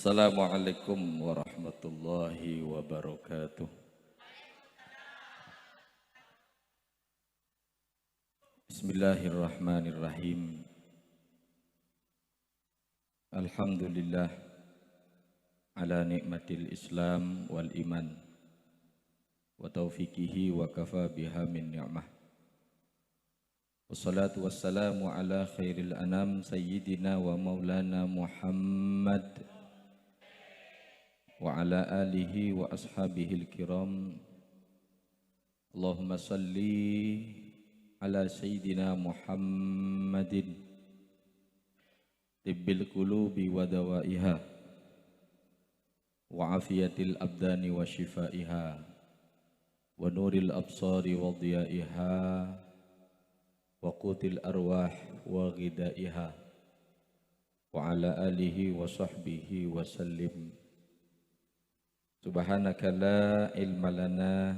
Assalamualaikum warahmatullahi wabarakatuh. Bismillahirrahmanirrahim. Alhamdulillah ala nikmatil Islam wal iman wa taufiqihi wa kafa biha min ni'mah. Wassalatu wassalamu ala khairil anam sayyidina wa maulana Muhammad wa ala alihi wa ashabihil kiram. Allahumma salli ala sayyidina Muhammadin tibbil qulubi wa dawaiha wa afiyatil abdani wa shifaiha wa nuril absari wa diyaiha wa qutil arwah wa ghidaiha wa ala alihi wa sahbihi wa sallim. Subhanaka la ilma lana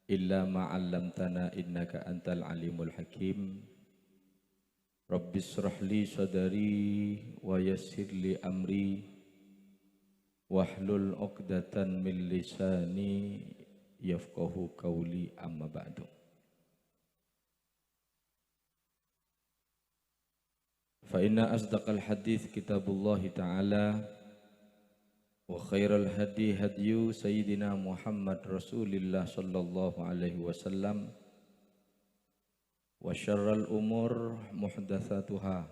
illa ma 'allamtana innaka antal alimul hakim. Rabbi shrah li sadri wa yassir li amri wahlul 'uqdatan min lisani yafqahu qawli, amma ba'du. Fa inna asdaqal hadits kitabullah ta'ala wa khairal hadi hadyu sayyidina Muhammad Rasulillah sallallahu alaihi wasallam wa syarral umur muhdatsatuha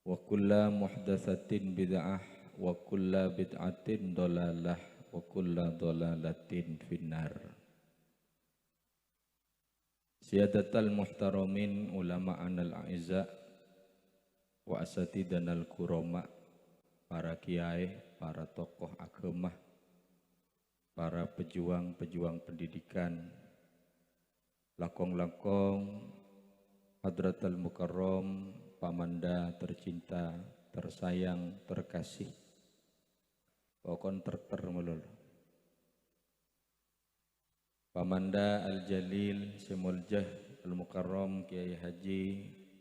wa kulla muhdatsatin bid'ah wa kulla bid'atin dalalah wa kulla dalalatin finnar. Siyadatal muhtaramin ulama'an al-a'izza wa asatidanal kurama, para kiai, para tokoh agama, para pejuang-pejuang pendidikan, lakong-lakong Hadratal Mukarram, pamanda tercinta, tersayang, terkasih, pokon tertermelul, pamanda Al-Jalil Semuljah Al-Mukarram Kiai Haji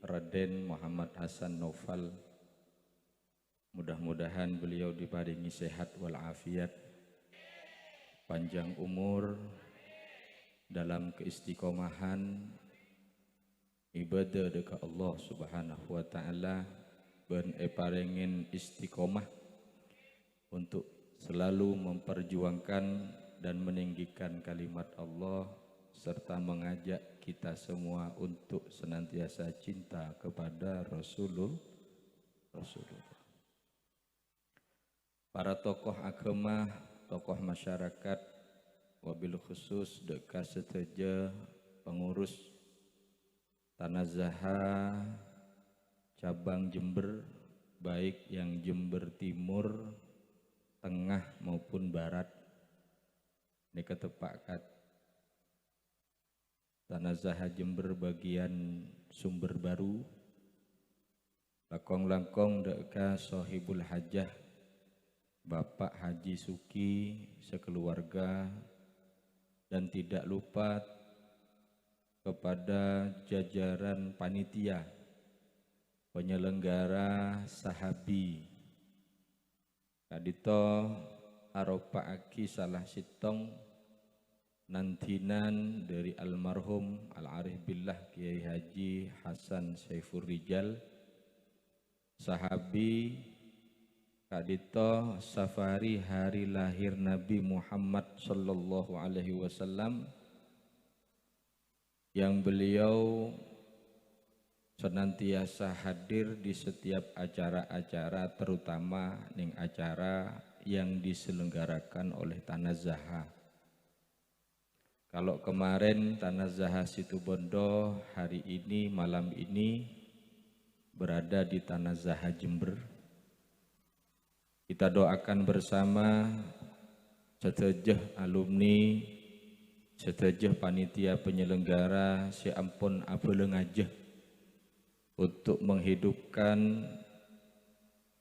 Raden Muhammad Hasan Naufal. Mudah-mudahan beliau diparingi sehat walafiat, panjang umur, dalam keistiqomahan ibadah dekat Allah Subhanahu wa taala, ben paringin istiqomah untuk selalu memperjuangkan dan meninggikan kalimat Allah serta mengajak kita semua untuk senantiasa cinta kepada Rasulullah. Para tokoh agama, tokoh masyarakat, wabil khusus dekat seteja pengurus Tanah Zaha cabang Jember, baik yang Jember Timur, Tengah maupun Barat, ini ketepakat Tanah Zaha Jember bagian Sumber Baru, langkong-langkong dekat Sohibul Hajah Bapak Haji Suki sekeluarga, dan tidak lupa kepada jajaran panitia penyelenggara sahabi kadito aropa aki salah sitong nantinan dari almarhum Al-Arif Billah Kiai Haji Hasan Saifur Rijal, sahabi kadito safari hari lahir Nabi Muhammad sallallahu alaihi wasallam, yang beliau senantiasa hadir di setiap acara-acara, terutama ning acara yang diselenggarakan oleh Tanah Zaha. Kalau kemarin Tanah Zaha Situbondo, hari ini malam ini berada di Tanah Zaha Jember. Kita doakan bersama setejah alumni, setejah panitia penyelenggara, si ampun apeleng aja untuk menghidupkan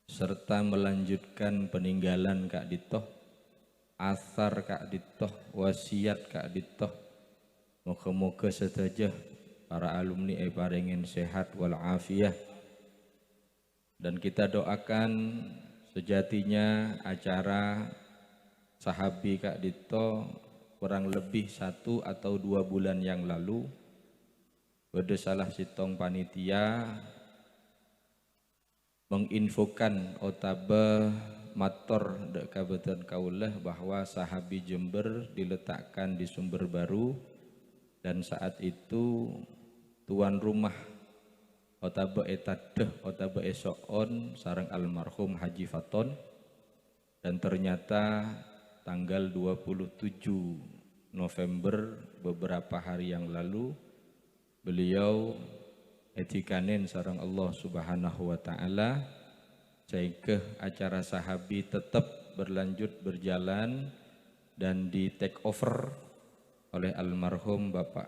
serta melanjutkan peninggalan Kak Ditoh, asar Kak Ditoh, wasiat Kak Ditoh. Moga-moga setejah para alumni paringin sehat walafiat. Dan kita doakan Sejatinya acara Sahabi Kak Dito kurang lebih 1 atau 2 bulan yang lalu bede salah sitong panitia menginfokan otabe mator dek kabupaten Kauleh bahwa Sahabi Jember diletakkan di Sumber Baru, dan saat itu tuan rumah otabe etadeh otabe esoon sareng almarhum Haji Faton, dan ternyata tanggal 27 November beberapa hari yang lalu beliau etikanen sareng Allah Subhanahu wa taala sehingga acara Sahabi tetap berlanjut berjalan dan di take over oleh almarhum Bapak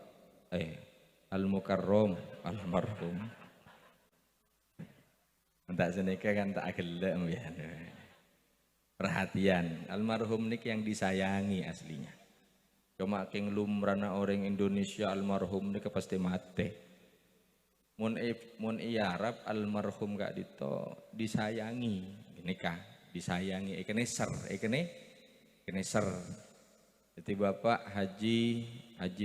Al-Mukarrom almarhum entak seneka kan tak gelek ya. Perhatian, almarhum nik yang disayangi aslinya. Cuma king lumrana orang Indonesia almarhum nik pasti mati. Mun Arab almarhum Kak Dito disayangi, ini kah disayangi, ikene ser. Jadi Bapak Haji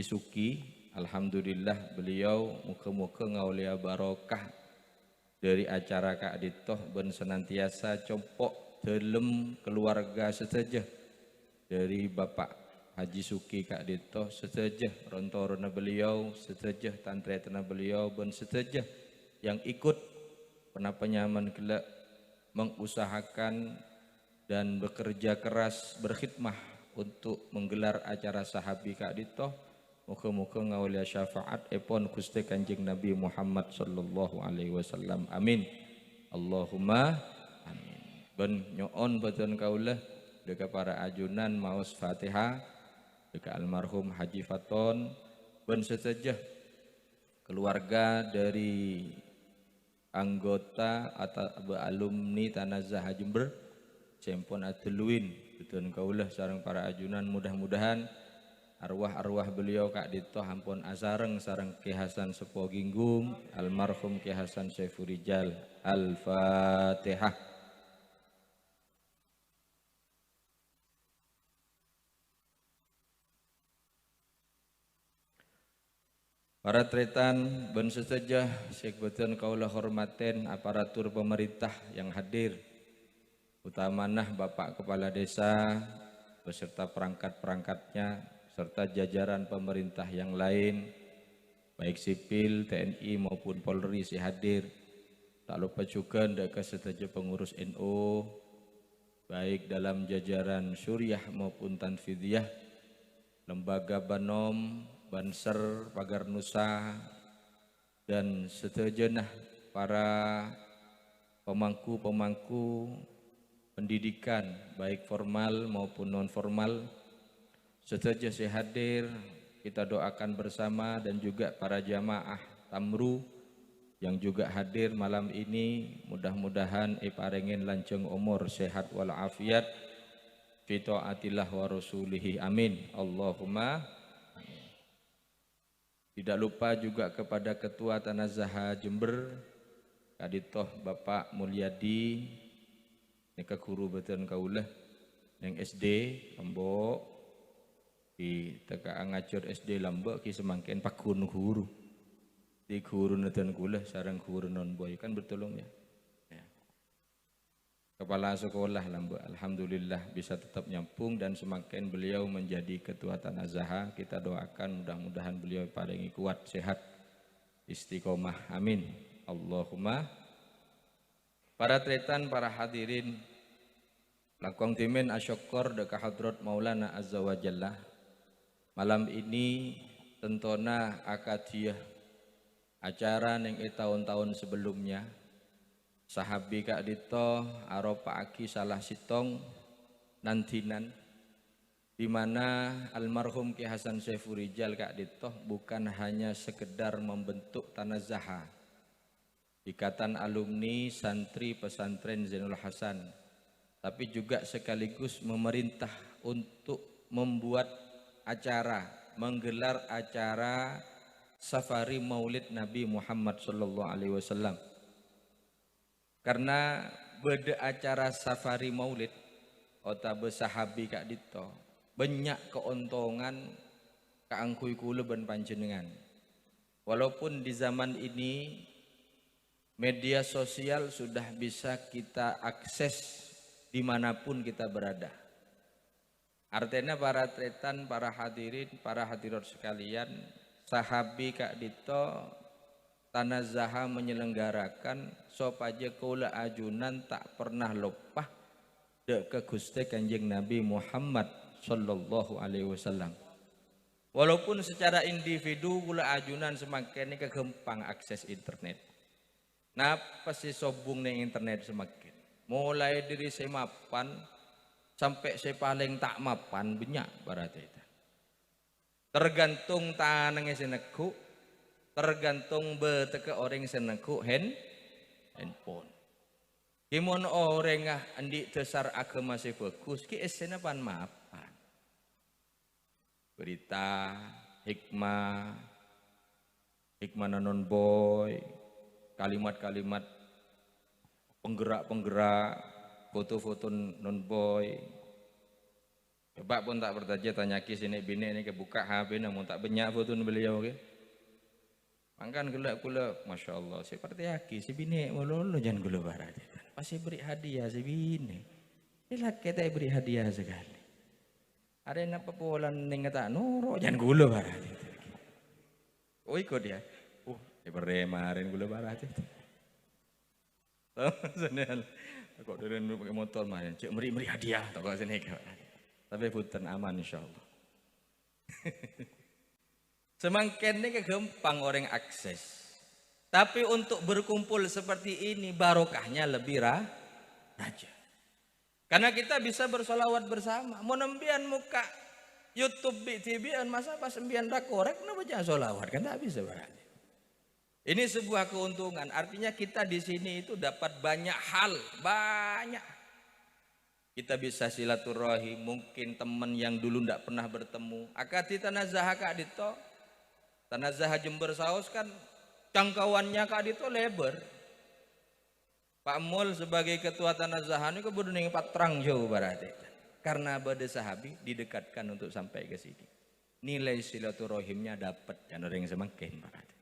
Suki, alhamdulillah beliau muka-muka ngaulia barokah dari acara Kak Dito ben senantiasa compok dalam keluarga sesaja dari Bapak Haji Suki Kak Dito sesaja rontorona beliau sesaja tantretana beliau dan sesaja yang ikut penyaman kelak mengusahakan dan bekerja keras berkhidmah untuk menggelar acara Sahabi Kak Dito. Muka-muka ngaulia syafaat epon Gusti Kanjeng Nabi Muhammad sallallahu alaihi wasallam. Amin. Allahumma amin. Ben nyoon beton kaulah dekat para ajunan maus Fatihah dekat almarhum Haji Faton ben sesaja keluarga dari anggota atau alumni Tanazah Jember sempon atluin beton kaulah sareng para ajunan mudah-mudahan arwah-arwah beliau Kak Dito hampun asareng sareng Ki Hasan Sepo Ginggung almarhum Ki Hasan Saifurijal. Al-Fatihah. Para tretan ben sesejah sekbeton kaulah hormaten aparatur pemerintah yang hadir, utamanya Bapak Kepala Desa beserta perangkat-perangkatnya serta jajaran pemerintah yang lain baik sipil, TNI maupun Polri si hadir. Tak lupa juga dekat seteja pengurus NU baik dalam jajaran Syuriah maupun Tanfidiyah, lembaga Banom, Banser, Pagar Nusa, dan seterusnya para pemangku-pemangku pendidikan baik formal maupun non formal seterusnya saya hadir. Kita doakan bersama dan juga para jamaah Tamru yang juga hadir malam ini, mudah-mudahan iparengen lanceng umur sehat walafiat fi taatillah wa rasulihi. Amin. Allahumma. Tidak lupa juga kepada Ketua Tanazah Jember, Kaditoh Bapak Mulyadi, yang ke guru beton kaulah, yang SD Lambok, di teka ngajur SD Lambok, ki semangkin pakun guru, di guru neten kulah, sarang guru non boy kan bertolong ya. Kepala sekolah Lambok, alhamdulillah bisa tetap nyampung dan semakin beliau menjadi ketua Tanazah, kita doakan mudah-mudahan beliau paling kuat, sehat, istiqomah. Amin. Allahumma. Para tretan, para hadirin, lakong timin asyokor deka hadrat Maulana Azza wa Jalla. Malam ini tentona akadiyah acara yang tahun-tahun sebelumnya. Sahabi Kak Dito aropa aki salah sitong nantinan di mana almarhum Ki Hasan Saifurijal Kak Dito bukan hanya sekedar membentuk Tanazah, ikatan alumni santri pesantren Zainul Hasan, tapi juga sekaligus memerintah untuk membuat acara, menggelar acara Safari Maulid Nabi Muhammad sallallahu alaihi wasallam. Karena beda acara safari maulid otabe sahabi Kak Dito banyak keuntungan kaangkui kula ben panjenengan. Walaupun di zaman ini media sosial sudah bisa kita akses dimanapun kita berada. Artinya para tretan, para hadirin, para hadirat sekalian, sahabi Kak Dito Tanah Zaha menyelenggarakan sopaja kaula ajunan tak pernah lupa dek ke Gusti Kanjeng Nabi Muhammad sallallahu alaihi wasallam. Walaupun secara individu kaula ajunan semakin kegempang akses internet. Napa sih sobung ning internet semakin? Mulai dari saya mapan sampai saya paling tak mapan banyak berarti. Tergantung tanangnya seneku, tergantung beteke orang seneku handphone. Gimana orang andi dasar agama saya bagus, ki esena pan mapan. Berita, hikmah non boy, kalimat-kalimat penggerak-penggerak, foto-foto non boy. Coba pun tak bertaja tanya ki sini bini ini kebuka HP namun tak banyak foto beliau ke. Mangkan gula masya Allah seperti aki si bini walolo jangan gula barat. Pasti beri hadiah si bini. Inilah kita beri hadiah sekali. Ada yang apa polan nengata nuro jangan gula barat. Oh ikut dia. Beri kemarin gula barat itu. Senang. Kok dari pakai motor main, cek meri hadiah, tak kau sini kau. Tapi putan aman insyaallah. Semakin ini gampang orang akses. Tapi untuk berkumpul seperti ini barokahnya lebih raja. Karena kita bisa bersolawat bersama. Mau nembian muka YouTube TV masa pas sembian rakorek, kenapa jangan solawat? Kan tak bisa berarti. Ini sebuah keuntungan, artinya kita di sini itu dapat banyak hal, banyak. Kita bisa silaturahim, mungkin teman yang dulu tidak pernah bertemu. Akati Tanah Zaha Kak Dito, Tanah Zaha Jember Saus kan jangkauannya Kak Dito lebar. Pak Mul sebagai ketua Tanah Zaha ini kemudian yang patrang jauh berarti. Karena bade sahabi didekatkan untuk sampai ke sini. Nilai silaturahimnya dapat, yang orang semakin berarti.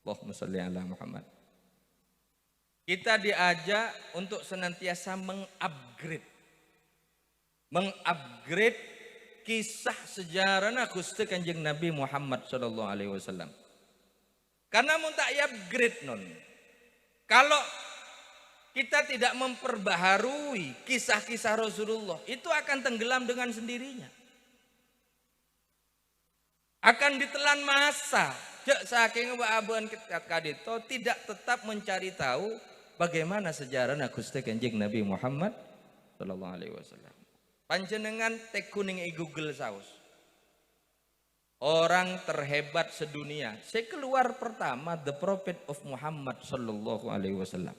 Allahumma sholli ala Muhammad. Kita diajak untuk senantiasa mengupgrade kisah sejarah Gusti Kanjeng Nabi Muhammad sallallahu alaihi wasallam. Karena mun tak upgrade non. Kalau kita tidak memperbaharui kisah-kisah Rasulullah, itu akan tenggelam dengan sendirinya. Akan ditelan masa. Saking abuan Kak Dito tidak tetap mencari tahu bagaimana sejarah Gusti Kanjeng Nabi Muhammad sallallahu alaihi wasallam. Panjenengan tek kuning Google saus. Orang terhebat sedunia. Saya keluar pertama The Prophet of Muhammad sallallahu alaihi wasallam.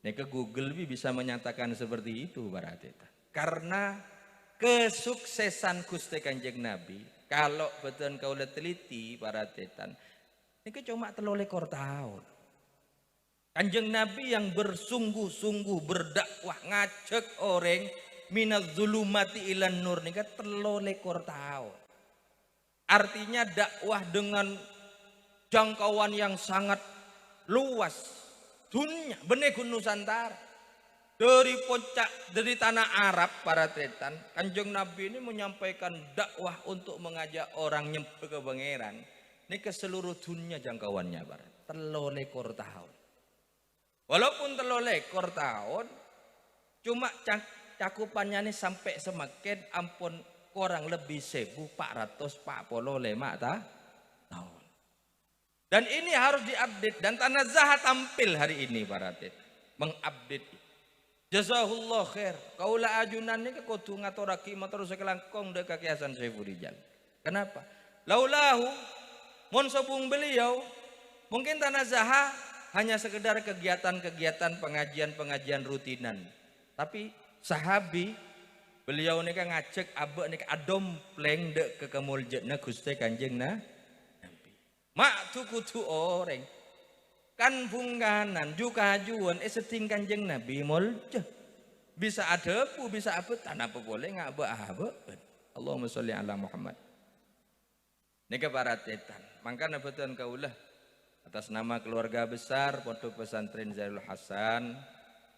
Nek Google bisa menyatakan seperti itu berarti. Karena kesuksesan Gusti Kanjeng Nabi kalau betul kau lihat teliti para tetan, ini cuma 3 tahun. Kanjeng Nabi yang bersungguh-sungguh berdakwah ngajak orang minaz zulumati ilan nur ini 3 tahun. Artinya dakwah dengan jangkauan yang sangat luas dunia, benegun Nusantara. Dari puncak, dari tanah Arab para tretan, Kanjeng Nabi ini menyampaikan dakwah untuk mengajak orang nyempe ke pangeran. Ini ke seluruh dunia jangkauannya barat. 3 tahun. Walaupun 3 tahun, cuma cakupannya ini sampai semakin ampun kurang lebih 1445 tahun. Dan ini harus diupdate dan Tanah Zaha tampil hari ini para tretan, mengupdate. Jazahullah khair. Kaula ajunan ini kudu ngaturaki matur sekelangkong dek Kaki Hasan Saiful Rijal. Kenapa? Laulahu mun sobung beliau mungkin Tanah Zaha hanya sekedar kegiatan-kegiatan pengajian-pengajian rutinan. Tapi sahabi beliau ini kan ngajak abek nih adompleng dek ke kemuljetna Gusti Kanjeng Nabi. Mak tu kudu orang. kan bungkanan juga hajuan seting Kanjeng Nabi molje bisa adepu bisa apa tanpa boleh ngak apa Allahumma sholli ala Muhammad nika para tetan mangkana beton kaulah atas nama keluarga besar Pondok Pesantren Zairul Hasan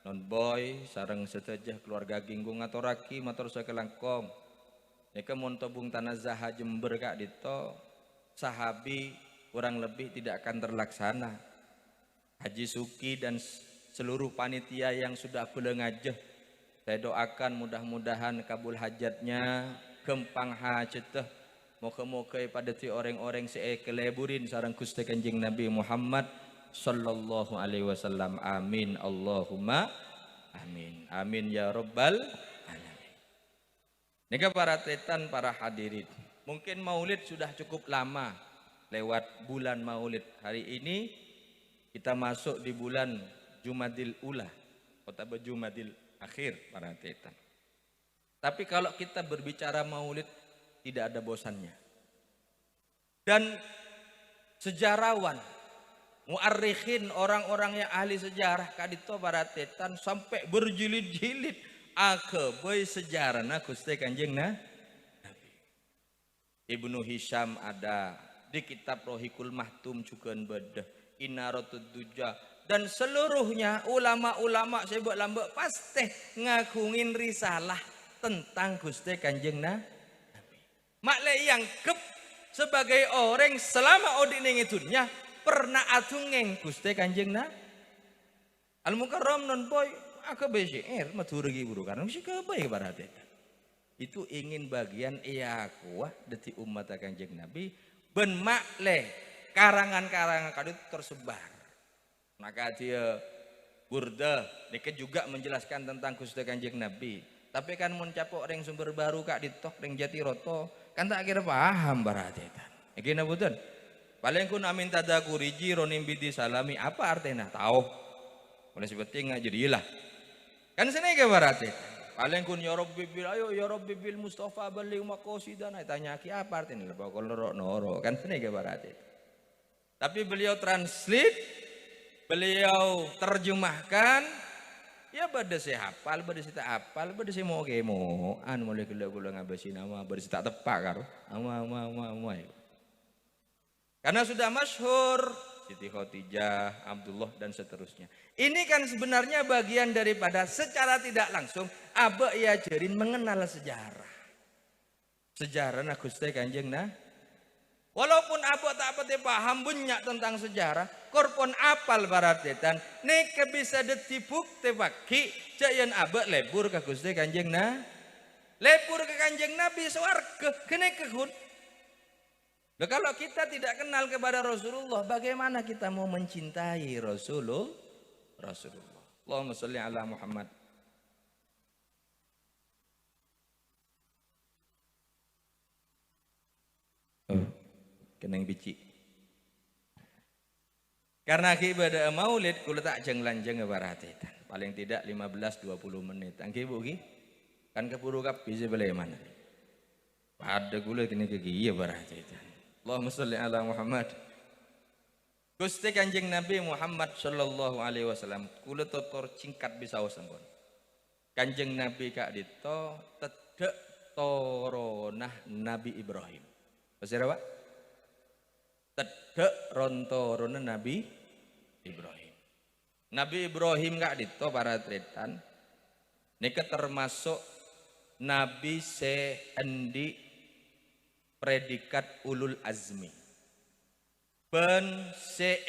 non boy sareng setejah keluarga ginggung atau raki matur sakelangkong nika mun tobung tanah Zaha Jember kak dito sahabi kurang lebih tidak akan terlaksana Haji Suki dan seluruh panitia yang sudah belengajeh saya doakan mudah-mudahan kabul hajatnya gempang hajateh moga-moga pada ti orang-orang sekeleburin sareng Gusti Kanjeng Nabi Muhammad sallallahu alaihi wasallam amin Allahumma amin amin ya rabbal alamin. Nika para tetan para hadirin mungkin maulid sudah cukup lama lewat bulan maulid hari ini kita masuk di bulan Jumadil Ula atau Jumadil Akhir para tetan. Tapi kalau kita berbicara maulid tidak ada bosannya. Dan sejarawan, muarrikhin orang-orang yang ahli sejarah kadito para tetan sampai berjilid-jilid akeboi sejarah na Gusti Kanjeng Nabi. Ibnu Hisham ada di kitab Rohikul Mahtum juga bedah Inaratud Duja dan seluruhnya ulama-ulama sebut lambek pasti ngagungin risalah tentang Gusti Kanjeng Nabi. Makle yang kep sebagai orang selama odi ning dunya pernah atungeng Gusti Kanjeng Nabi. Al Mukarram non boy aka BCR maturgi buru karena mesti kebaik barate. Itu ingin bagian iya kuah deti umat Kanjeng Nabi ben makle karangan-karangan kadut tersebar. Maka dia burda dikit juga menjelaskan tentang Gusti Kanjeng Nabi. Tapi kan mencapok ring sumber baru kak ditok ring Jatiroto kan tak kira paham berarti kan. Iki nabutan. Paling kun amin tadakuriji ronim bidi salami apa artinya tahu. Oleh seperti nggak jadilah. Kan sini ke berarti. Paling kun ya Rabbi bil ayo ya Rabbi bil Mustafa balik makosidan tanya ki apa artinya bakal noro kan sini ke berarti. Tapi beliau translate, beliau terjemahkan, ya bade saya hafal, bade saya tak hafal, bade saya mau kemo, mulai gula-gula ngabesin nama, bade saya tak tepak karo, ama. Karena sudah masyhur, Siti Khotijah, Abdullah dan seterusnya. Ini kan sebenarnya bagian daripada secara tidak langsung, Abah Yajarin mengenal sejarah. Sejarah na Gusti Kanjeng Nabi. Walaupun apa tak apa paham banyak tentang sejarah, korpon apal baratetan, neke bisa ditibuk tebaki, jayan abak lebur ke Gusti Kanjeng Nabi, lebur ke Kanjeng Nabi swarga, kene kehun. Nah, kalau kita tidak kenal kepada Rasulullah, bagaimana kita mau mencintai Rasulullah? Allahumma sholli ala Muhammad. Kenang bici. Karena ibadah maulid kula tak jeng-lanjeng baratetan. Paling tidak 15-20 menit. Angki bu ki kan keburu kap bisa beli mana. Pada kula kini kegi ya baratetan. Allahumma sholli ala Muhammad. Gusti Kanjeng Nabi Muhammad sallallahu alaihi wasallam kula tutur singkat bisa wasampun. Kanjeng Nabi kak dito tedek toronah Nabi Ibrahim. Pasir apa? Tedek rontorona Nabi Ibrahim. Nabi Ibrahim gak dito para tretan. Nika termasuk Nabi endi predikat ulul azmi. Ben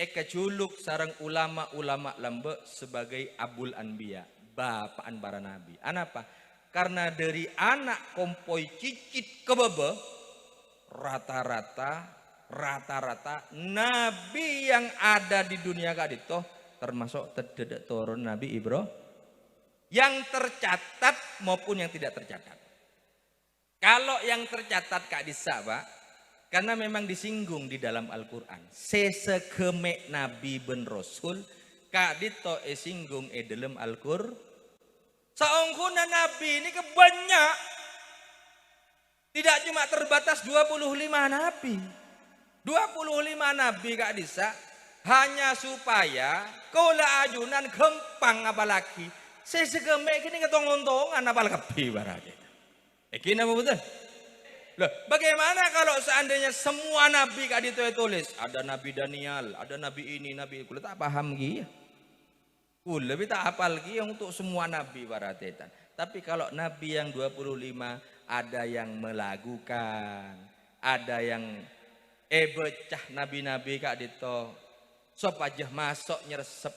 keculuk sarang ulama-ulama lembe sebagai abul anbiya, bapaan para nabi. Anapa? Karena dari anak kompoi cicit kebebe rata-rata nabi yang ada di dunia kadito termasuk terdedek turun Nabi Ibrahim yang tercatat maupun yang tidak tercatat. Kalau yang tercatat Kak Disa Pak, karena memang disinggung di dalam Al-Quran sesegemek Nabi ben Rasul Kak Dito singgung dalam Al-Quran saungkuna Nabi ini kebanyak, tidak cuma terbatas 25 Nabi. 25 Nabi Kak Disa hanya supaya kola ajunan gempang apalagi saya segemek gini ketong-ontongan apalagi berarti ini apa betul. Loh, bagaimana kalau seandainya semua nabi kak ditulis ada nabi Daniel, ada nabi ini, nabi itu tak paham gitu. Lebih tak hafal lagi untuk semua nabi baratetan. Tapi kalau nabi yang 25 ada yang melakukan, ada yang becah nabi-nabi kak dito. Sop aja masuk nyeresep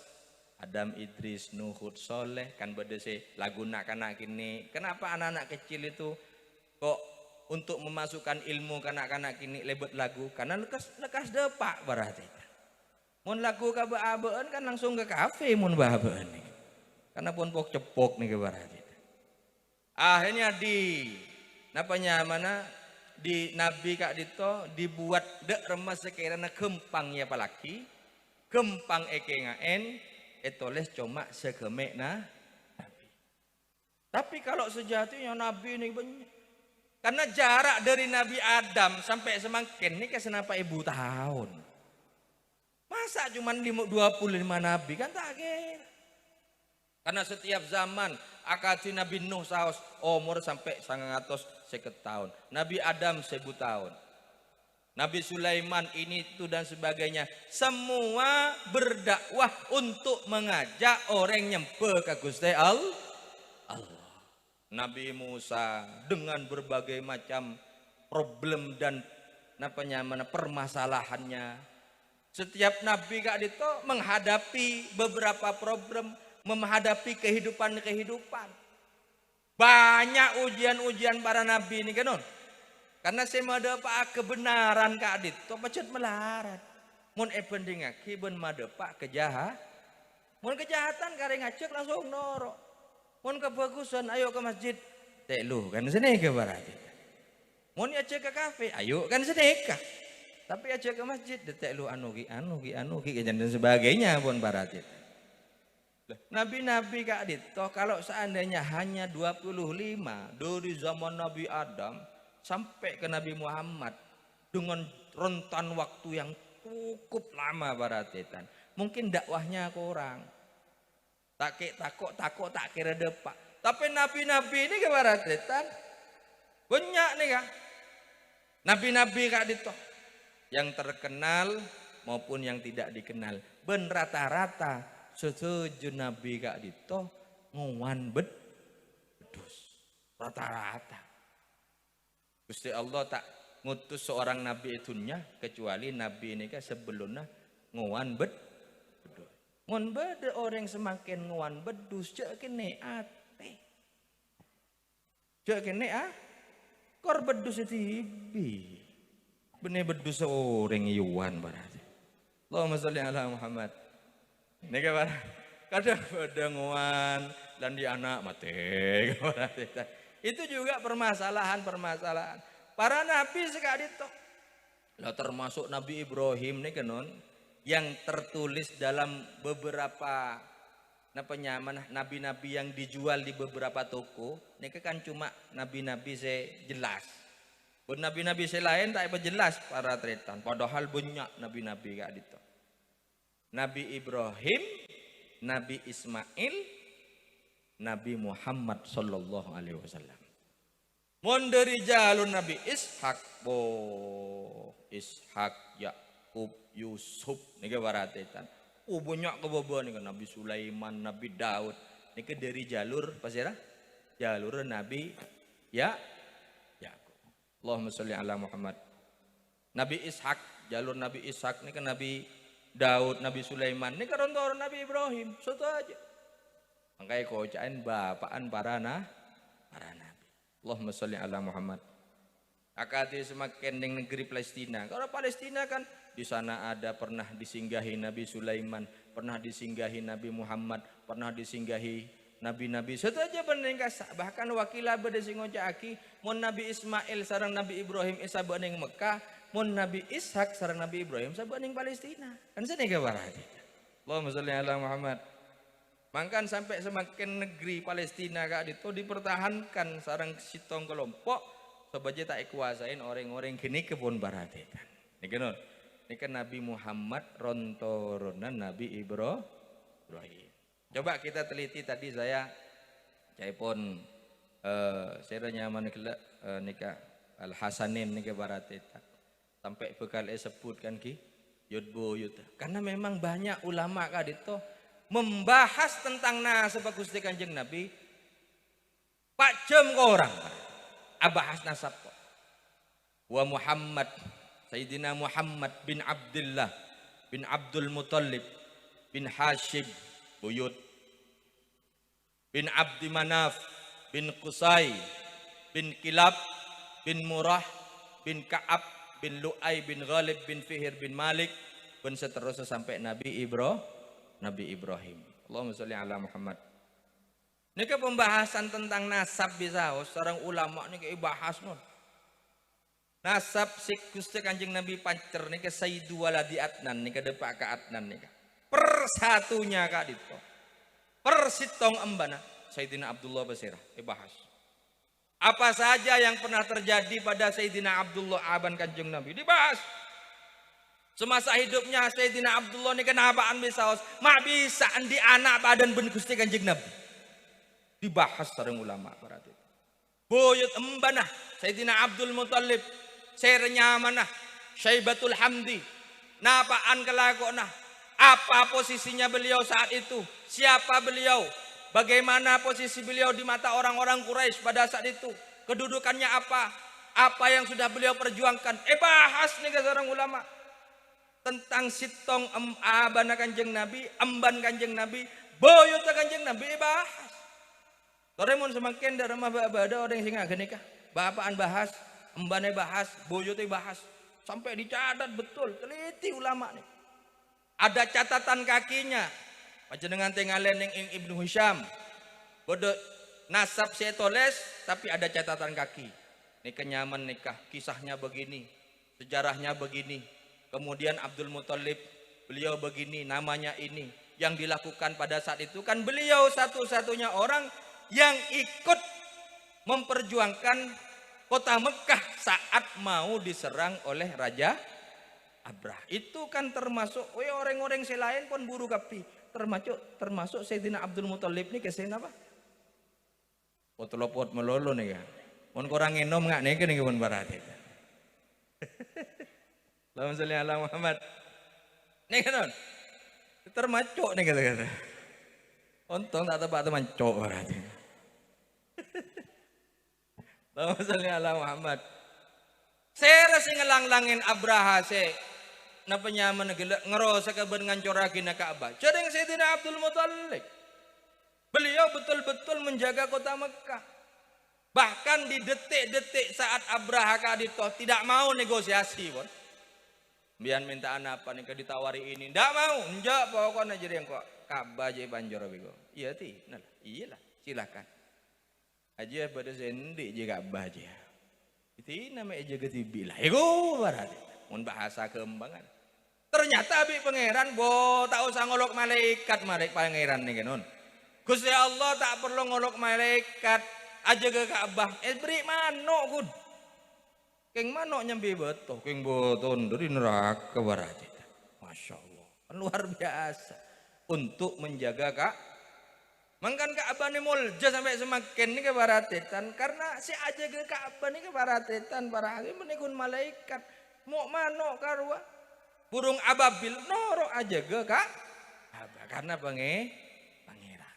Adam, Idris, Nuh, Hud, Soleh kan berdesi lagu nak kanak kini. Kenapa anak-anak kecil itu kok untuk memasukkan ilmu kanak-kanak kini lebet lagu? Karena lekas depak baratetan. Mun lagu kabe-abeen kan langsung ke kafe mun bahabeen nih. Karena pun pok cepok nih berarti. Akhirnya di nabi kak dito dibuat dek remas sekiranya gempang ya palaki. Gempang eke ngaen etoles cuma segemek nabi. Tapi kalau sejatinya nabi ini banyak. Karena jarak dari Nabi Adam sampai semakin ini kesenapa 1000 tahun. Masa cuma 25 nabi kan tak kira. Karena setiap zaman akati Nabi Nuh saos umur sampai 150 tahun. Nabi Adam 1000 tahun. Nabi Sulaiman ini itu dan sebagainya. Semua berdakwah untuk mengajak orang nyembah ke Gusti Allah. Nabi Musa dengan berbagai macam problem dan permasalahannya. Setiap nabi kak dito menghadapi beberapa problem, menghadapi kehidupan. Banyak ujian-ujian para nabi ini kan. Karena saya madepak kebenaran kak dito pacet melarat. Mun ebendingaki ben madepak kejahat. Mun kejahatan kare ngacek langsung noro. Mun kebagusan ayo ke masjid. Telu kan sini ke barat. Mun acek ke kafe ayo kan sedekah. Tapi aja ke masjid detek lu anu ki dan sebagainya pun barat itu. Nabi-nabi kak dito kalau seandainya hanya 25 dari zaman Nabi Adam sampai ke Nabi Muhammad dengan rentan waktu yang cukup lama baratitan. Mungkin dakwahnya kurang. Tak kira depak. Tapi nabi-nabi ini ke baratitan banyak nih kak. Nabi-nabi kak dito yang terkenal maupun yang tidak dikenal. Ben rata-rata setuju nabi kak dito nguan bedus. Rata-rata. Gusti Allah tak ngutus seorang nabi itunya kecuali nabi ini kan sebelumnya nguan bedus. Nguan bede orang semakin nguan bedus cek kene ate. Cek kene kor bedus itu ibi. Benih bedus seorang iwan berarti. Allahumma sholli ala Muhammad. Nika barang. Kadang bedenguan dan di anak mati. Itu juga permasalahan. Para nabi sekali itu. Lah termasuk Nabi Ibrahim nih kenon yang tertulis dalam beberapa nabi-nabi yang dijual di beberapa toko. Nika kan cuma nabi-nabi saya jelas. Nabi-nabi selain tak jelas para tretan. Padahal banyak nabi-nabi kak itu. Nabi Ibrahim, Nabi Ismail, Nabi Muhammad sallallahu alaihi wasallam. Mon dari jalur Nabi Ishak, Ishak, Yakub, Yusuf, nih baratetan. Banyak kebobohan nih Nabi Sulaiman, Nabi Daud. Nih dari jalur pasti ya? Jalur Nabi Allahumma sholli ala Muhammad. Nabi Ishak, jalur Nabi Ishak ini kan Nabi Daud, Nabi Sulaiman, ini kan orang Nabi Ibrahim, satu aja. Makanya kocain bapaan para nabi. Allahumma sholli ala Muhammad. Akati semakin di negeri Palestina. Kalau Palestina kan di sana ada pernah disinggahi Nabi Sulaiman, pernah disinggahi Nabi Muhammad, pernah disinggahi nabi-nabi satu aja bening bahkan wakilah bade sing ngocaki mun Nabi Ismail sareng Nabi Ibrahim isa bening Mekah, mun Nabi Ishak sareng Nabi Ibrahim sa bening Palestina. Kan sini ke barati. Allahumma sholli ala Muhammad. Mangkan sampai semakin negeri Palestina kak itu dipertahankan sareng sitong kelompok sebagai tak kuasain orang-orang kini kebun barati. Niki non. Ini kan Nabi Muhammad rontoronan Nabi Ibrahim. Coba kita teliti tadi saya pun saya nyaman nikah Al Hasanin nikah barateta. Sampai bekal sebutkan ki yudbo yud. Karena memang banyak ulama kadito membahas tentang nasab Gusti Kanjeng Nabi. Pak jam ke orang abahas nasab kok. Wa Muhammad Sayyidina Muhammad bin Abdullah bin Abdul Muttalib bin Hashim buyut bin Abdi Manaf bin Qusay bin Kilab bin Murrah bin Ka'ab bin Lu'ay bin Ghalib bin Fihir bin Malik dan seterusnya sampai Nabi Ibrahim. Allahumma sholli ala Muhammad. Ini ke pembahasan tentang nasab bisa seorang ulama ini ke bahas non. Nasab si Gusti Kanjeng Nabi pancer nih ke Sayyidu Waladi Adnan nih ke depak ke Adnan nih. Persatunya kak dito. Persitong embana Sayyidina Abdullah Basirah dibahas. Apa saja yang pernah terjadi pada Sayyidina Abdullah aban Kanjeng Nabi dibahas. Semasa hidupnya Sayyidina Abdullah ini kenapaan bisa mak bisa di anak badan ben Gusti Kanjeng Nabi. Dibahas sareng ulama berarti. Buyut embanah Sayyidina Abdul Muttalib, serenya manah Syaibatul Hamdi. Napaan kelakona? Apa posisinya beliau saat itu? Siapa beliau? Bagaimana posisi beliau di mata orang-orang Quraisy pada saat itu? Kedudukannya apa? Apa yang sudah beliau perjuangkan? Bahas nih seorang ulama tentang sitong abana Kanjeng Nabi, emban Kanjeng Nabi, boyot Kanjeng Nabi bahas. Toremon semakin dari rumah ada orang yang singa genika. Bapaan bahas, embane bahas, boyotnya bahas, sampai dicatat betul, teliti ulama nih. Ada catatan kakinya. Panjenengan tinggalin yang Ibnu Hisham. Bodoh nasab saya tulis tapi ada catatan kaki. Ini kenyaman nikah, kisahnya begini, sejarahnya begini. Kemudian Abdul Muttalib, beliau begini, namanya ini. Yang dilakukan pada saat itu kan beliau satu-satunya orang yang ikut memperjuangkan kota Mekah saat mau diserang oleh Raja Abrah. Itu kan termasuk orang-orang selain pun buru kapi. Termasuk Sayyidina Abdul Muttalib nih kesini apa? Potolopot melolo nih ya. Mon kurang enom nggak nih kan nih pun barat itu. Allahumma sholli ala Muhammad. Nih kan? Termasuk nih kata-kata. Untung tak tepat teman cok barat. Allahumma sholli ala Muhammad. Saya rasa ngelang-langin Abraha se napanya ngerosa kaban ngancorakin na Ka'bah. Jadi Sayyidina Abdul Muttalib. Beliau betul-betul menjaga kota Mekah. Bahkan di detik-detik saat Abraha kadito tidak mau negosiasi pun. Biar minta apa nih ditawari ini. Tidak mau. Enggak pokoknya jadi yang kok Ka'bah aja banjor bego. Iya ti. Nah, iyalah silakan. Aja pada sendi je Ka'bah aja. Itu namanya jaga tibilah. Ego barat. Mun bahasa kembangan. Ternyata abi pangeran bo tak usah ngolok malaikat pangeran nih kan. Gusti Allah tak perlu ngolok malaikat aja ke Ka'bah. Beri mano kun. Keng mano nyambi betul. Keng boton dari neraka barat. Masya Allah. Luar biasa. Untuk menjaga Kak. Mangkan Ka'bah ini mulja sampai semakin ini kebaratitan. Karena si aja ke Ka'bah ini kebaratitan. Para hakim menikun malaikat. Mau mano karwa. Burung ababil noro aja ke Ka'bah. Karena pangeran.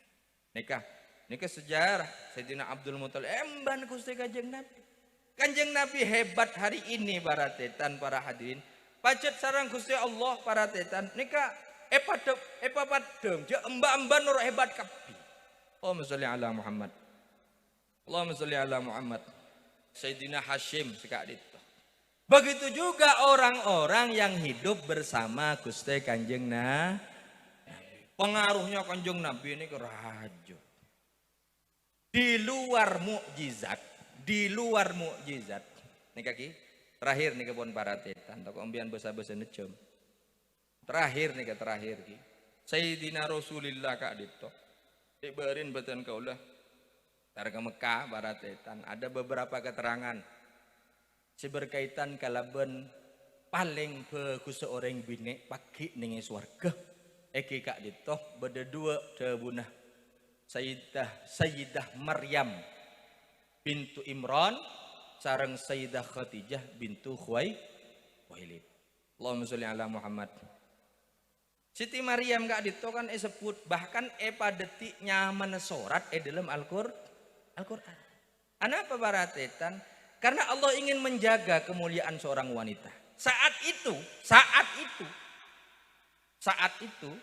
Nikah sejarah. Sayyidina Abdul Muttalib. Emban Gusti Kanjeng Nabi. Kanjeng Nabi hebat hari ini baratitan para hadirin. Pacet sarang Gusti Allah baratitan. Nikah padem. Je emban noro hebat kapi. Allahumma sholli ala Muhammad. Allahumma sholli ala Muhammad. Sayyidina Hashim sekak itu. Begitu juga orang-orang yang hidup bersama Gusti Kanjeng Nabi. Pengaruhnya Kanjeng Nabi ini kerajaan. Di luar mukjizat, nih kaki terakhir nih kebon paratetan, toko ambian besar-besar necem. Terakhir ki. Sayyidina Rasulullah kak dito. Diberin betul kaulah. Tar ke Mekah paratetan ada beberapa keterangan. Si berkaitan kalaben paling bagus seorang bini pagi ning swarga iki kak ditoh beda dua debunah Sayyidah Maryam bintu Imran sareng Sayyidah Khadijah bintu Khuwailid. Allahumma sholli ala Muhammad. Siti Maryam kak dito kan sebut bahkan pada detik nyaman sorat dalam Al-Qur'an. Kenapa para tetan? Karena Allah ingin menjaga kemuliaan seorang wanita. Saat itu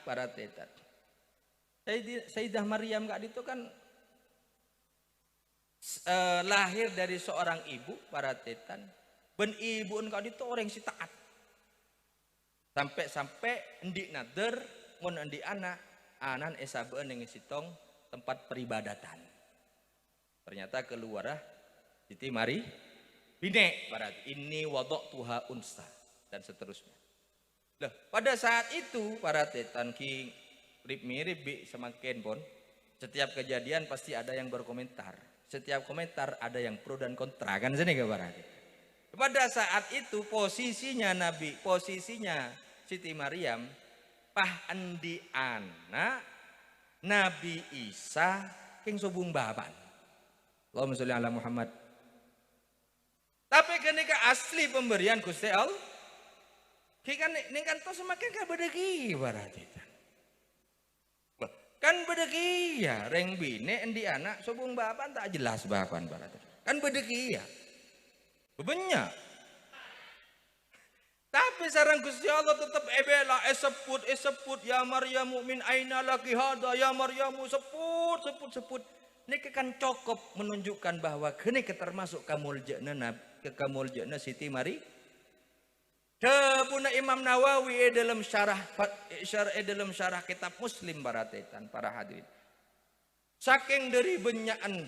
para tetan. Sayyidah Maryam kak dito kan lahir dari seorang ibu para tetan. Ben ibu kak dito orang si taat. Sampai endi nader mun endi anak anan esabeun ning sitong tempat peribadatan. Ternyata keluar Siti Mari bine para ini wada'tuha unsa dan seterusnya. Lah pada saat itu para tetan ki mirip semakin pun setiap kejadian pasti ada yang berkomentar. Setiap komentar ada yang pro dan kontra kan sini ke para tetan. Pada saat itu posisinya Siti Maryam pah endi anak Nabi Isa king sobung baban. Allahumma sholli ala Muhammad. Tapi ketika asli pemberian Gusti Allah ning kan to semakin ka bedegi berarti. Kan bedegi ya reng bine endi anak sobung baban tak jelas baban berarti. Kan bedegi ya. Bebenyak. Tapi sareng Gusti Allah tetap ebela sebut ya Maryamu min aina laki hada ya Maryamu sebut. Niki kan cukup menunjukkan bahwa gini termasuk kamuljeuna Siti Mari. Puna Imam Nawawi dalam syarah kitab Muslim para hadirin. Saking dari benyakan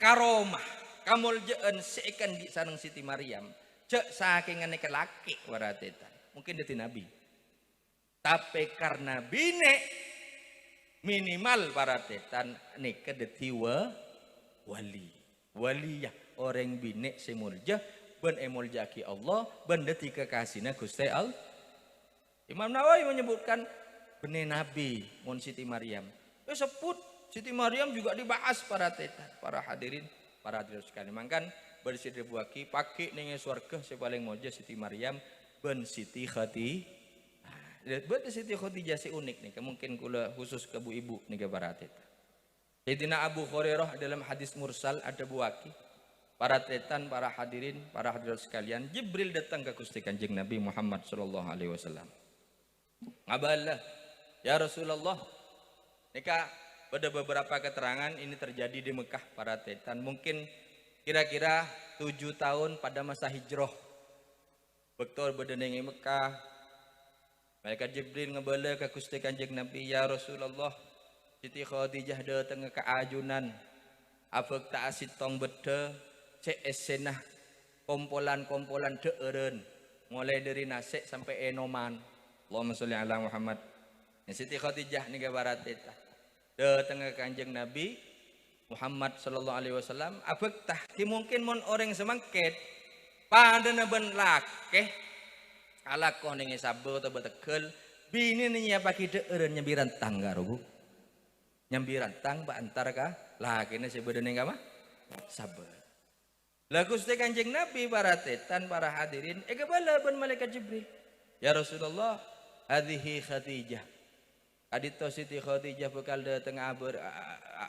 karomah kamuljeun seikan di sareng Siti Maryam. Cek saking aneka laki waratetan mungkin dari nabi tapi karena bine minimal waratetan nika deti waliyah orang bine semulja ben emulja ki Allah ben deti kekasihna Gusti Allah. Imam Nawawi menyebutkan bene nabi mun Siti Maryam sebut Siti Maryam juga dibahas para hadirin sekalian mangkan bersidih buaki pakai ning swarga si paling moja Siti Maryam ben Siti Khadijah. Betul Siti Khadijah si unik nih, mungkin kula khusus ke ibu nih para tetan. Sayyidina Abu Hurairah dalam hadis mursal ada buaki para tetan, para hadirin, para hadirat sekalian, Jibril datang ke Gusti Kanjeng Nabi Muhammad sallallahu alaihi wasallam. Ngabalah, ya Rasulullah, nikah pada beberapa keterangan ini terjadi di Mekah para tetan, mungkin kira-kira 7 tahun pada masa hijrah. Betul berdenengi Mekah. Malaikat Jibril ngebala ke Gusti Kanjeng Nabi, ya Rasulullah, Siti Khadijah datang ke ajunan. Apek tak asitong beda, cek esenah kompolan-kompolan deureun. Mulai dari nasi sampai enoman. Allahumma sholli ala Muhammad. Siti Khadijah nih barat eta. Datang ke Kanjeng Nabi Muhammad sallallahu alaihi wasallam abek tah mungkin mon orang semangket pada ben lakeh alakoh ning sabar atau betegel bini nya paki deureun nyambiran tangga rugu nyambiran tang ba antar ka lakine sebeudeuh ka mah sabar lah Gusti Kanjeng Nabi para tetan para hadirin bala ben malaikat Jibril ya Rasulullah hadhihi Khadijah adito Siti Khadijah bekal dateng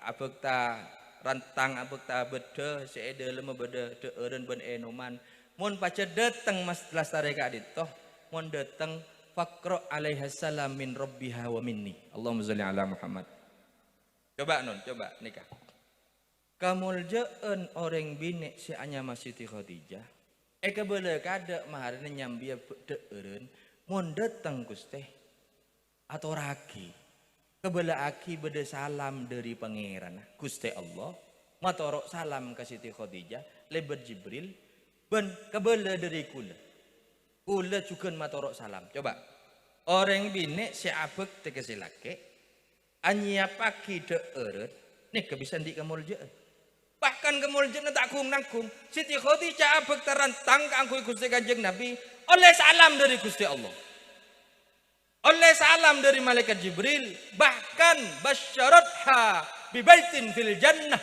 abekta rantang abekta beda seedele beda deureun ben enoman mun paca dateng mas lastare ka adito mun dateng faqra alaihi salam min rabbiha wa minni Allahumma sholli ala Muhammad. Coba nikah kamuljeun orang bini si anya mas Siti Khadijah kebeule kada maharna nyambia deureun mun dateng Gusti atau raki kebelah aki beda salam dari pangeran Gusti Allah matorok salam ke Siti Khadijah lebat Jibril ben kebelah dari kula juga matorok salam. Coba orang bini si abek tegesi laki anya paki deureun nih kebisan di kamuljeun bahkan kamuljeun tak kung nangkung Siti Khadijah abek terantang kanggo Gusti Kanjeng Nabi oleh salam dari Gusti Allah, oleh salam dari malaikat Jibril, bahkan basyaratha bibaitin fil jannah,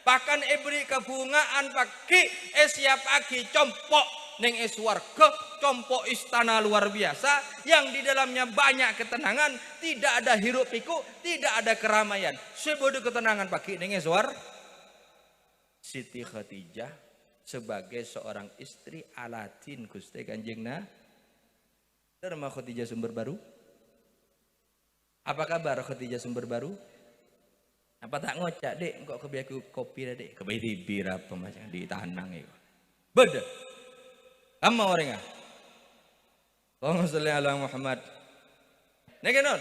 bahkan ibri kebungaan pagi siap pagi compok neng warga, compok istana luar biasa yang di dalamnya banyak ketenangan, tidak ada hiruk pikuk, tidak ada keramaian, sebuah ketenangan pagi neng eswar. Siti Khadijah sebagai seorang istri Aladin Gusti Kanjeng Nabi. Terima Khadijah sumber baru. Apa kabar Khadijah sumber baru? Apa tak ngocak dek? Kok kebiaku kopi dah dek? Kebai bir apa macam di tanang itu. Beda. Kamu orang ah. Allahumma sholli ala Muhammad. Negenon.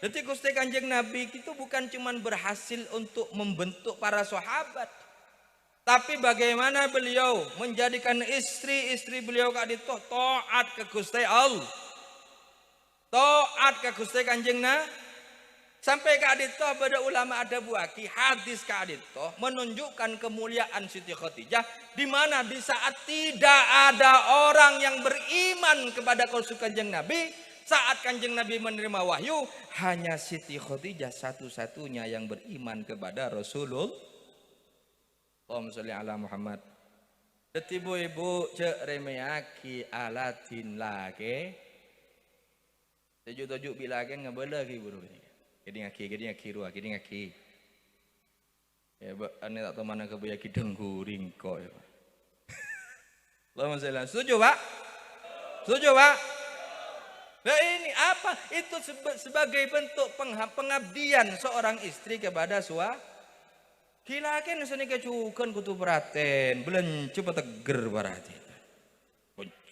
Jadi Gusti Kanjeng Nabi itu bukan cuma berhasil untuk membentuk para sahabat, tapi bagaimana beliau menjadikan istri-istri beliau kak itu taat ke Gusti Allah, taat ke Gusti Kanjeng Nabi. Sampai kak itu pada ulama ada buaki hadis kak itu menunjukkan kemuliaan Siti Khadijah, di mana di saat tidak ada orang yang beriman kepada Gusti Kanjeng Nabi, saat Kanjeng Nabi menerima wahyu, hanya Siti Khadijah satu-satunya yang beriman kepada Rasulullah. Allahumma sholli ala Muhammad. Dadi ibu cek remeaki Aladin lagi. Tujuk-tujuk bilaken ngabela lagi buru ini. Gedi ngaki. Ya ane tak tahu mana kebuya kideng guring kok ya. Allahumma sholli. Setuju, Pak? Setuju, Pak? Nah ini apa? Itu sebagai bentuk pengabdian seorang istri kepada suami. Gila kan seni kecukan kutu peraten, belum coba teger berarti.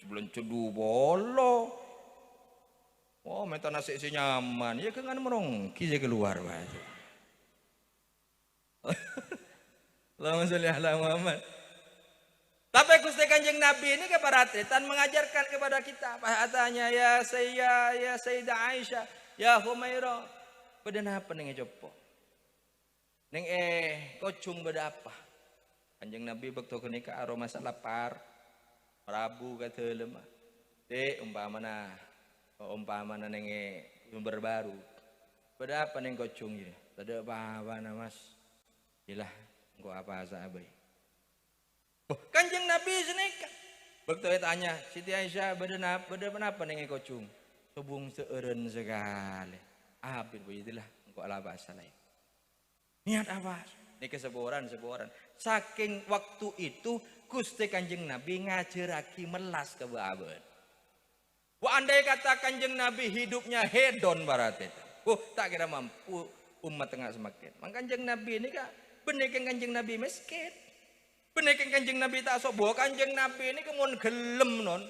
Belum cedu bolo. Oh, meta nasi si nyaman, ya kan merongki saya keluar berarti. Allahumma sholli ala Muhammad. Tapi Gusti Kanjeng Nabi ini keparatan mengajarkan kepada kita. Katanya ya Sayyidah Aisyah, ya Humairah, pada apa nih coba? Neng kocung beda apa? Kanjeng Nabi waktu kenika aroma salapar, Prabu kata lemah. Umpamana neng sumber baru. Beda apa neng kocung ini? Beda apa mas? Ilah, engkau apa sahabat? Kanjeng Nabi senika. Waktu tanya Siti Aisyah beda apa neng kocung? Hubung seeren sekali. Habis begitulah engkau ala bahasa lain. Niat apa? Ini keseboran. Saking waktu itu Gusti Kanjeng Nabi ngajaraki melas ke babat. Wah andai kata Kanjeng Nabi hidupnya hedon barat itu. Tak kira mampu umat tengah semakin. Maka Kanjeng Nabi ini kan benekan Kanjeng Nabi miskin. Benekan Kanjeng Nabi tak sok bawa Kanjeng Nabi ini kemun gelem non.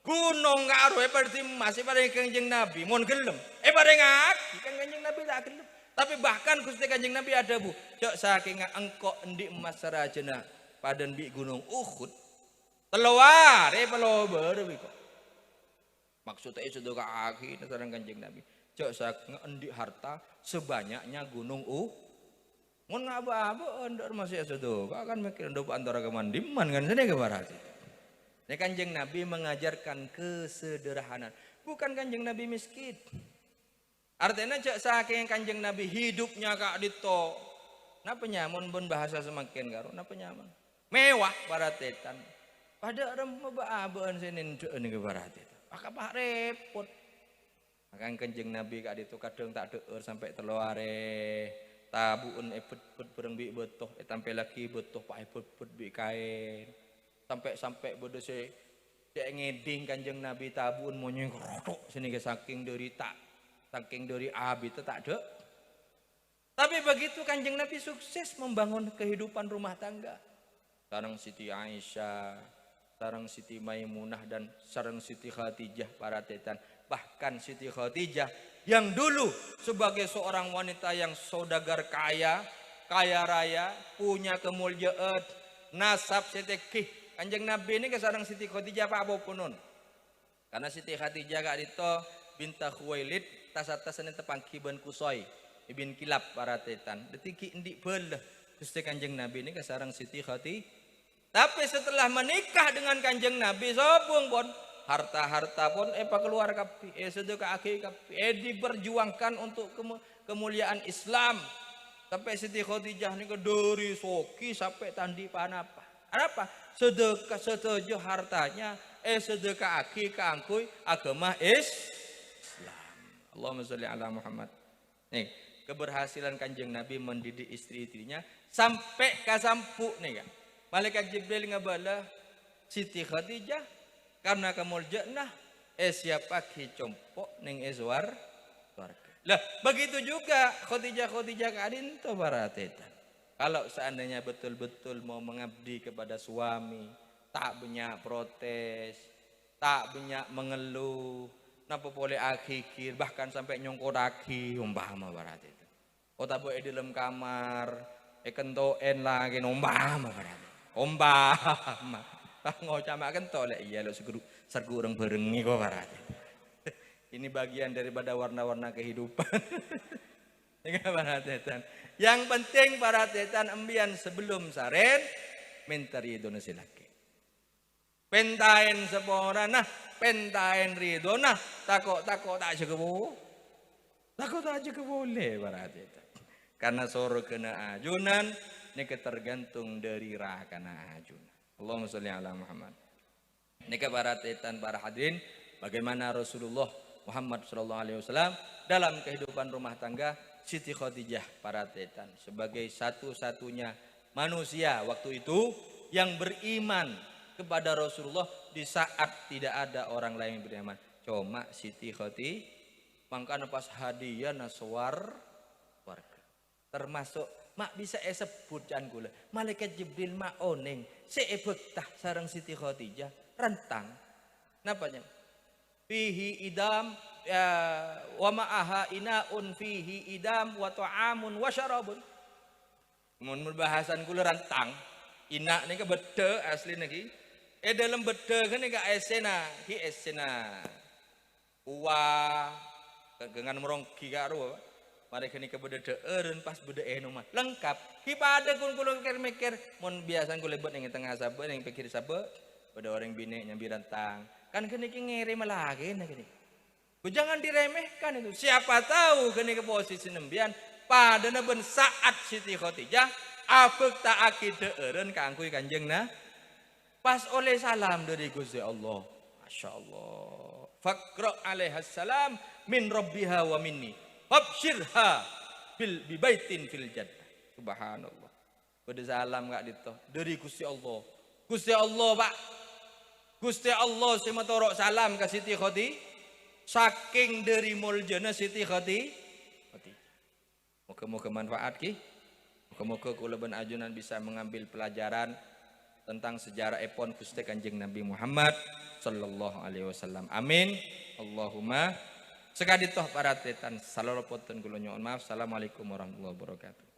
Gunung karo seperti masih pada Kanjeng Nabi mon gelem. Pada ngaki kan Kanjeng Nabi tak gelem. Tapi bahkan Gusti Kanjeng Nabi ada bu, cok saking engkau endi emas sarajana padan di gunung Uhud, teluar pelober kok. Maksudnya itu sudah kaki nasarang Kanjeng Nabi, cok saking endi harta sebanyaknya gunung Mun ngaba-aba ndor masih sudah, kan mikir ndop antara kemandiman kan sini ke barat. Ini Kanjeng Nabi mengajarkan kesederhanaan, bukan Kanjeng Nabi miskin. Artinya cek saking Kanjeng Nabi hidupnya kak dito. Napa nyaman bon bahasa semakin karo napa nyaman. Mewah baratetan. Pada orang mabaan sinin ini ke baratetan. Pak repot. Akan Kanjeng Nabi kak dito kadang tak deur sampai teluare. Tabuun epet bereng bi betoh tampil lagi betoh pak epet bi kain. Sampai bodoh se ngeding Kanjeng Nabi tabuun monyeng rotok sini ke saking dari abi itu tak ada. Tapi begitu Kanjeng Nabi sukses membangun kehidupan rumah tangga. Sareng Siti Aisyah, sareng Siti Maimunah dan sareng Siti Khadijah para tetan. Bahkan Siti Khadijah yang dulu sebagai seorang wanita yang saudagar kaya raya, punya kemuliaan, nasab setekih. Kanjeng Nabi ini ke sareng Siti Khadijah apa punun. Karena Siti Khadijah kak dito binta Khuwailid tas-tasan tepangki ban Kusoi ibn Kilab para tetan detiki indik belah Gusti Kanjeng Nabi ini kesarang Siti Khadijah. Tapi setelah menikah dengan Kanjeng Nabi sobung bon harta-harta pun keluar kapi, sedekah akhi kapi, diperjuangkan untuk kemuliaan Islam. Sampai Siti Khadijah ni dari soki sampai tandi panapa. Apa? Sedekah setuju hartanya, sedekah akhi kangkui agama Islam. Allahumma sholli ala Muhammad. Nih, keberhasilan Kanjeng Nabi mendidik istri-istrinya sampai kasampu nih kan. Malaikat Jibril ngabala Siti Khadijah karena kemuliaan siapa ki compok ning eswar warga. Lah begitu juga Khadijah kadin to barateta. Kalau seandainya betul-betul mau mengabdi kepada suami, tak banyak protes, tak banyak mengeluh, napa boleh akhir bahkan sampai nyongkor aki umpama barateta. Oh tak boleh di dalam kamar, kentoen lagi umpama barateta. Umpama. Ngocama kento lek iya lo sergu urang berengi kok barateta. Ini bagian daripada warna-warna kehidupan. Yang penting para tetan embian sebelum saren mentari donasi laki. Pentain sepora nah, pentain ridho nah, takut tak aja kebo. Takut aja boleh para tetan. Karena soro kena ajunan ini tergantung dari rah kena ajunan. Allahumma sholli ala Muhammad. Nika para tetan para hadirin, bagaimana Rasulullah Muhammad SAW dalam kehidupan rumah tangga Siti Khadijah para tetan sebagai satu-satunya manusia waktu itu yang beriman kepada Rasulullah di saat tidak ada orang lain yang beriman. Cuma Siti Khadijah mangkana pas hadiah naswar warga. Termasuk mak bisa sebut jan kula. Malaikat Jibril mak oneng seebetah sareng Siti Khadijah rentang. Napanya? Fihi idam wa ma'aha inaun fihi idam wa ta'amun wa syarabun. Mun bahasan kula rantang, ina ni ke bede asli niki. Dalam bede kan ni ke esena, ki esena. Uwa dengan merongki karo. Mereka ni ke bede deureun pas bede nomah. Lengkap. Ki pada kun kula mikir mun biasan kula buat ning tengah sabe ning pikir sabe, pada orang bini nyambi rantang. Kan kini ngirim lagi nak kini. Jangan diremehkan itu. Siapa tahu kini ke posisi nembian pada neben saat Siti Khadijah afek tak akide eren kangkui kanjeng nah. Pas oleh salam dari Gusti Allah. Masya Allah. Faqra alaihas salam min rabbiha wa minni. Habsyirha bi baitin fil jannah. Subhanallah. Pada salam enggak ditoh dari Gusti Allah. Gusti Allah Pak. Gusti Allah sing maturok salam ke Siti Khadijah saking dari muljana Siti Khadijah. Moga-moga manfaat ki. Moga-moga kula ben ajunan bisa mengambil pelajaran tentang sejarah epon Gusti Kanjeng Nabi Muhammad sallallahu alaihi wasallam. Amin. Allahumma sekaditoh para tetan saloropoten kula nyuwun maaf. Assalamualaikum warahmatullahi wabarakatuh.